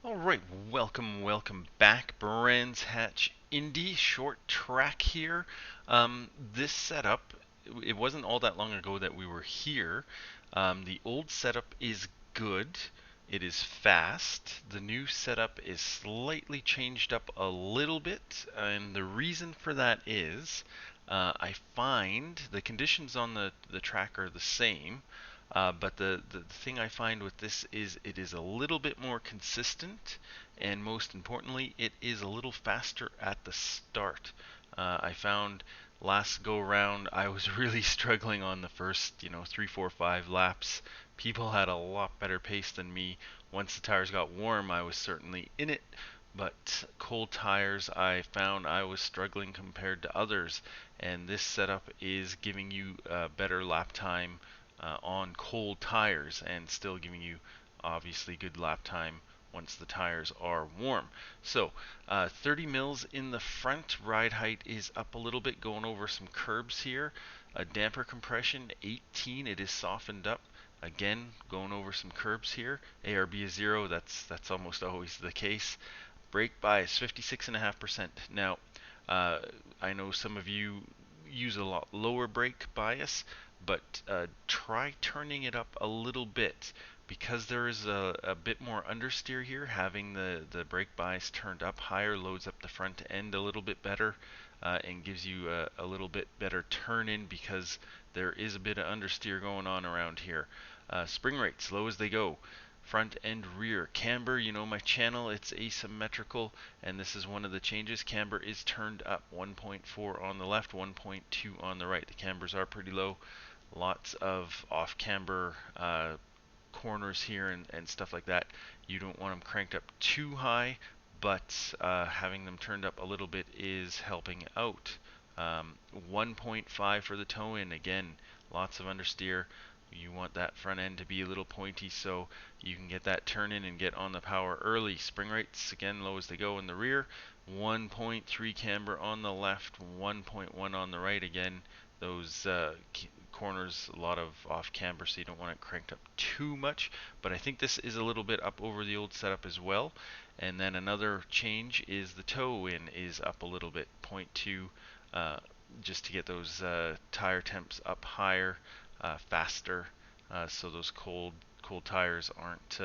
All right, welcome back, Brands Hatch Indy short track here. This setup, it wasn't all that long ago that we were here. The old setup is good. It is fast. The new setup is slightly changed up a little bit, and the reason for that is I find the conditions on the track are the same. But the thing I find with this is it is a little bit more consistent, and most importantly, it is a little faster at the start. I found last go round I was really struggling on the first, 3, 4, 5 laps. People had a lot better pace than me. Once the tires got warm, I was certainly in it, but cold tires, I found I was struggling compared to others, and this setup is giving you better lap time on cold tires and still giving you obviously good lap time once the tires are warm. So 30 mils in the front, ride height is up a little bit, going over some curbs here. Damper compression 18, it is softened up. Again, going over some curbs here. ARB is 0, that's almost always the case. Brake bias 56.5%. Now, uh, I know some of you use a lot lower brake bias, but try turning it up a little bit because there is a bit more understeer here. Having the brake bias turned up higher loads up the front end a little bit better and gives you a little bit better turn in because there is a bit of understeer going on around here. Spring rates low as they go. Front and rear. Camber, you know my channel, it's asymmetrical, and this is one of the changes. Camber is turned up, 1.4 on the left, 1.2 on the right. The cambers are pretty low. Lots of off camber corners here and stuff like that. You don't want them cranked up too high, but having them turned up a little bit is helping out. 1.5 for the toe in. Again, lots of understeer. You want that front end to be a little pointy so you can get that turn in and get on the power early. Spring rates, again, low as they go in the rear. 1.3 camber on the left, 1.1 on the right. Again, those corners, a lot of off camber, so you don't want it cranked up too much. But I think this is a little bit up over the old setup as well. And then another change is the toe in is up a little bit, 0.2, just to get those tire temps up higher, faster, so those cold tires aren't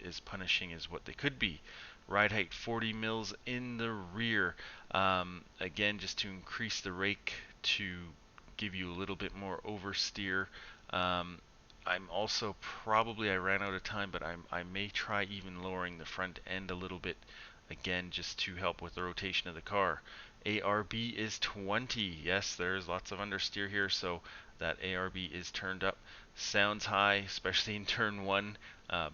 as punishing as what they could be. Ride height 40 mils in the rear. Again, just to increase the rake to give you a little bit more oversteer. I'm also probably, I ran out of time, but I may try even lowering the front end a little bit, again, just to help with the rotation of the car. ARB is 20. Yes, there's lots of understeer here, so that ARB is turned up. Sounds high, especially in turn 1,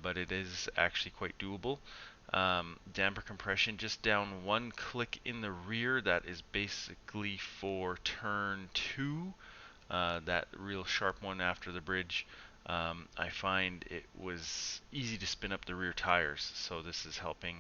but it is actually quite doable. Damper compression just down one click in the rear. That is basically for turn 2, that real sharp one after the bridge. I find it was easy to spin up the rear tires, so this is helping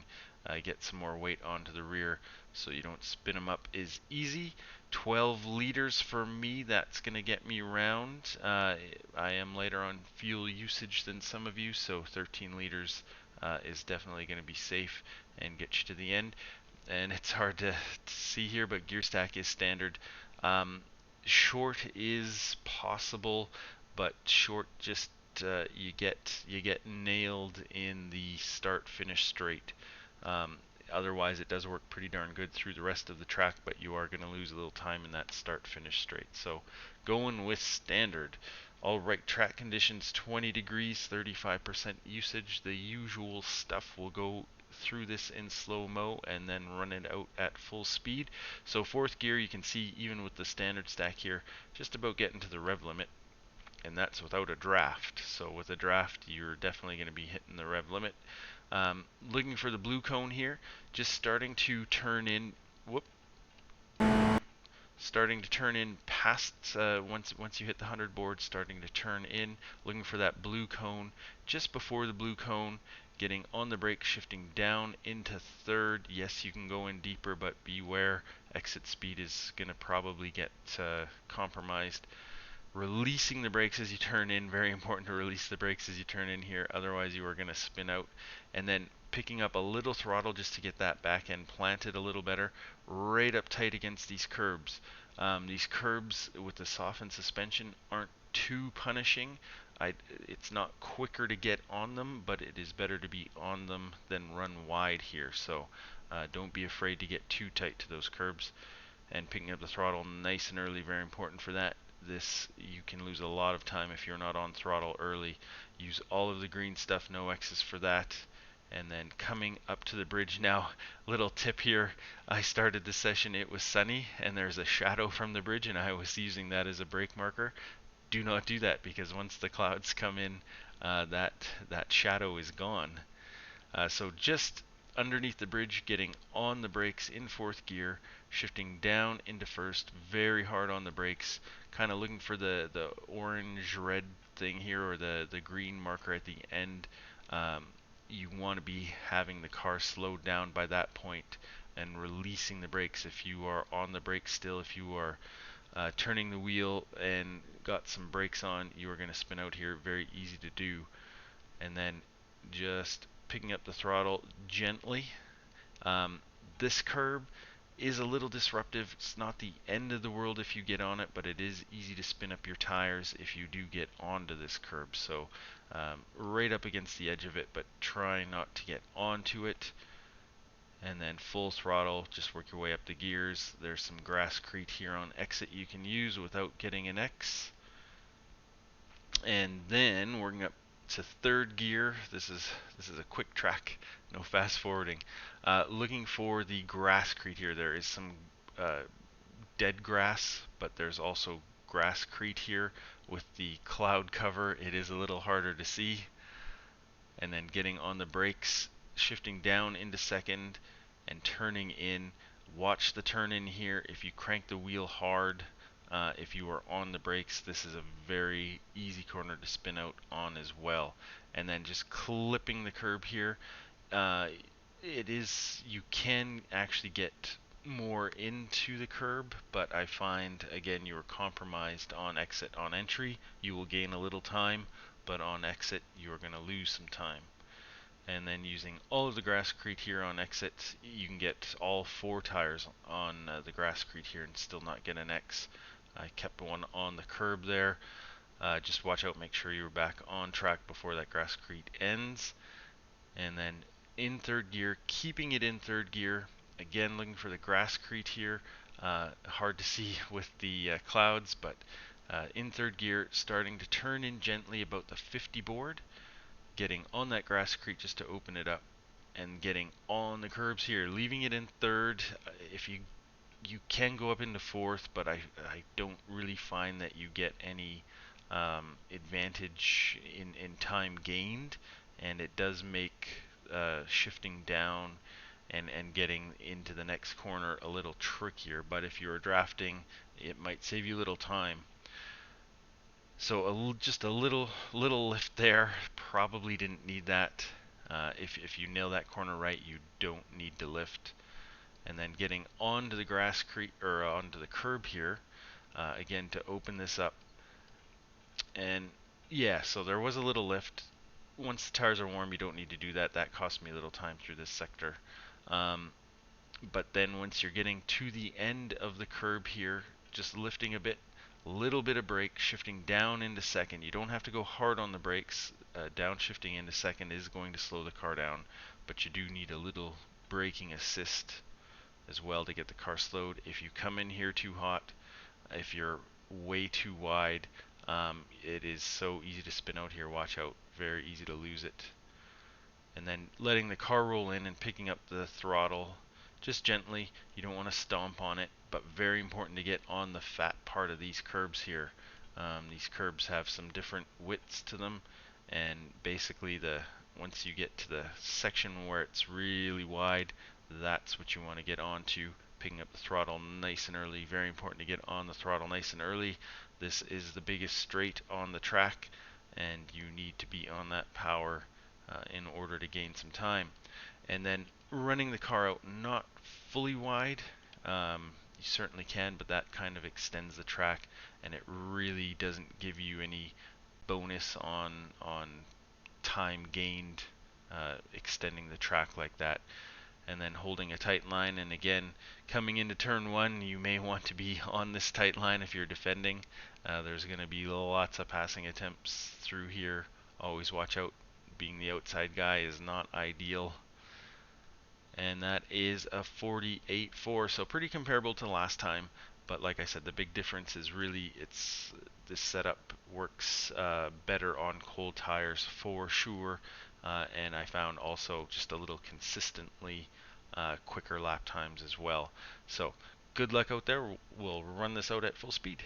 get some more weight onto the rear so you don't spin them up as easy. 12 liters for me, that's going to get me around. I am later on fuel usage than some of you, so 13 liters is definitely going to be safe and get you to the end. And it's hard to see here, but gear stack is standard. Short is possible, but short just you get nailed in the start finish straight. Otherwise, it does work pretty darn good through the rest of the track, but you are going to lose a little time in that start finish straight. So going with standard. All right, track conditions 20 degrees, 35% usage. The usual stuff. Will go through this in slow-mo and then run it out at full speed. So fourth gear, you can see even with the standard stack here, just about getting to the rev limit, and that's without a draft. So with a draft, you're definitely going to be hitting the rev limit. Looking for the blue cone here, just starting to turn in. Whoop. Starting to turn in past once you hit the 100 board, starting to turn in, looking for that blue cone just before the blue cone, getting on the brake, shifting down into third. Yes, you can go in deeper, but beware, exit speed is going to probably get compromised. Releasing the brakes as you turn in, very important to release the brakes as you turn in here, otherwise you are going to spin out. And then picking up a little throttle just to get that back end planted a little better, right up tight against these curbs. These curbs with the softened suspension aren't too punishing. It's not quicker to get on them, but it is better to be on them than run wide here. So don't be afraid to get too tight to those curbs. And picking up the throttle nice and early, very important for that. You can lose a lot of time if you're not on throttle early. Use all of the green stuff, no X's for that. And then coming up to the bridge now, little tip here, I started the session, it was sunny, and there's a shadow from the bridge, and I was using that as a brake marker. Do not do that, because once the clouds come in, that shadow is gone. So just underneath the bridge, getting on the brakes in fourth gear, shifting down into first, very hard on the brakes, kind of looking for the orange red thing here, or the green marker at the end. You want to be having the car slowed down by that point and releasing the brakes. If you are on the brakes still, if you are turning the wheel and got some brakes on, you are going to spin out here. Very easy to do. And then just picking up the throttle gently. This curb is a little disruptive. It's not the end of the world if you get on it, but it is easy to spin up your tires if you do get onto this curb. So right up against the edge of it, but try not to get onto it. And then full throttle, just work your way up the gears. There's some grasscrete here on exit you can use without getting an X. And then working up to third gear. This is a quick track, no fast forwarding. Looking for the grasscrete here. There is some dead grass, but there's also grasscrete here. With the cloud cover, it is a little harder to see. And then getting on the brakes, shifting down into second and turning in. Watch the turn in here. If you crank the wheel hard, if you are on the brakes, this is a very easy corner to spin out on as well. And then just clipping the curb here. You can actually get more into the curb, but I find, again, you are compromised on exit. On entry, you will gain a little time, but on exit, you are going to lose some time. And then using all of the grasscrete here on exit, you can get all 4 tires on the grasscrete here and still not get an X. I kept one on the curb there. Just watch out, make sure you're back on track before that grasscrete ends. And then in third gear, keeping it in third gear, again looking for the grasscrete here. Hard to see with the clouds, but in third gear, starting to turn in gently about the 50 board, getting on that grasscrete just to open it up, and getting on the curbs here, leaving it in third. If you can go up into fourth, but I don't really find that you get any advantage in time gained, and it does make shifting down and getting into the next corner a little trickier. But if you're drafting, it might save you a little time. So just a little lift there. Probably didn't need that. If you nail that corner right, you don't need to lift. And then getting onto the grasscrete, or onto the curb here, again to open this up. And yeah, so there was a little lift. Once the tires are warm, you don't need to do that. That cost me a little time through this sector. But then once you're getting to the end of the curb here, just lifting a bit, little bit of brake, shifting down into second. You don't have to go hard on the brakes. Downshifting into second is going to slow the car down, but you do need a little braking assist as well to get the car slowed. If you come in here too hot, if you're way too wide, it is so easy to spin out here. Watch out, very easy to lose it. And then letting the car roll in and picking up the throttle just gently. You don't want to stomp on it, but very important to get on the fat part of these curbs here. These curbs have some different widths to them, and basically once you get to the section where it's really wide, that's what you want to get onto. Picking up the throttle nice and early. Very important to get on the throttle nice and early. This is the biggest straight on the track, and you need to be on that power in order to gain some time. And then running the car out not fully wide. You certainly can, but that kind of extends the track, and it really doesn't give you any bonus on time gained extending the track like that, and then holding a tight line. And again, coming into turn one, you may want to be on this tight line if you're defending. There's going to be lots of passing attempts through here. Always watch out. Being the outside guy is not ideal. And that is a 48.4, so pretty comparable to last time. But like I said, the big difference is really this setup works better on cold tires for sure. And I found also just a little consistently quicker lap times as well. So good luck out there. We'll run this out at full speed.